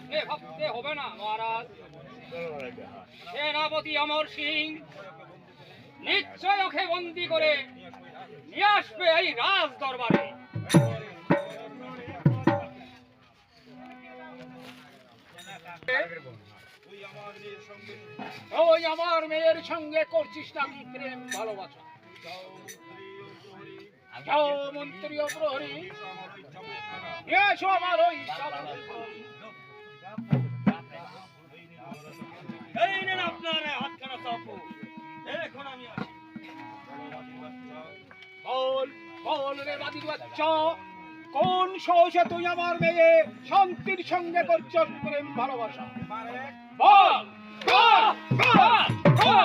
আপনি ভাবতে হবে না মহারাজ, সেনাপতি অমর সিং নিশ্চয় ওকে বন্দি করে নিয়ে আসবে এই রাজ দরবারে। ওই আমার মেয়ের সঙ্গে করছিস নাকি প্রেম ভালোবাসা? যাও মন্ত্রী ও প্রহরী, এসো আমার ওই এই নেন আপনার হাতখানা চাপু, এখন আমি আসি। বল বল রে বাদির বাচ্চা, কোন সাহসে তুই আমার মেয়ে শান্তির সঙ্গে করছিস প্রেম ভালোবাসা? বল বল বল বল।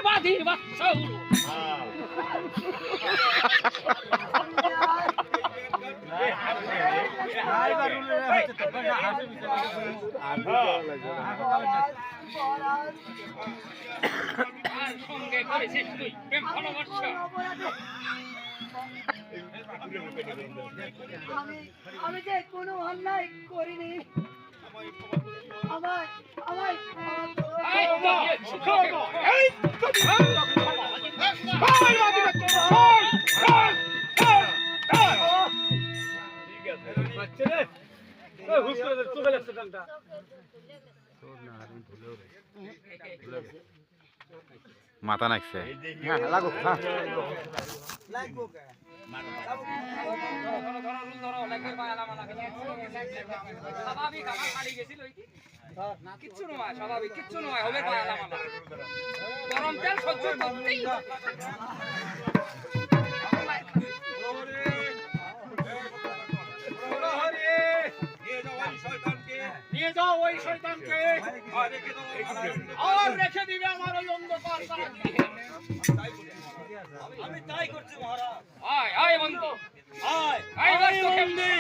বাদির বাচ্চা সঙ্গে করেছিস তুই প্রেম ভালোবাসা? আমি যে কোনো অন্যায় করিনি। আমায় আমায় মাথা নাকছে কিচ্ছু নয়, স্বাভাবিক কিচ্ছু নয়, হবে গরম তেল সহ্য করতেই নিয়ে যাও ওই শয়তানকে, আর রেখে দিবে আমার ওই অন্ধকার কারাগৃহে। আমি তাই করছি মহারাজ। আয় আয় বন্ধু, আয় আয় আয় বন্ধু। বন্দি।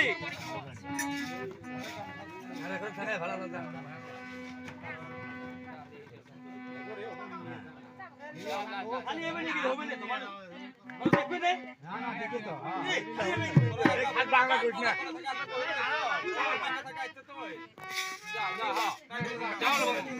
খালি এমনি কি হবে না তোমার? বল দেখবে না? না দেখে তো। আর বাংলা কইছ না। যা যা, হ্যাঁ চল বন্ধু।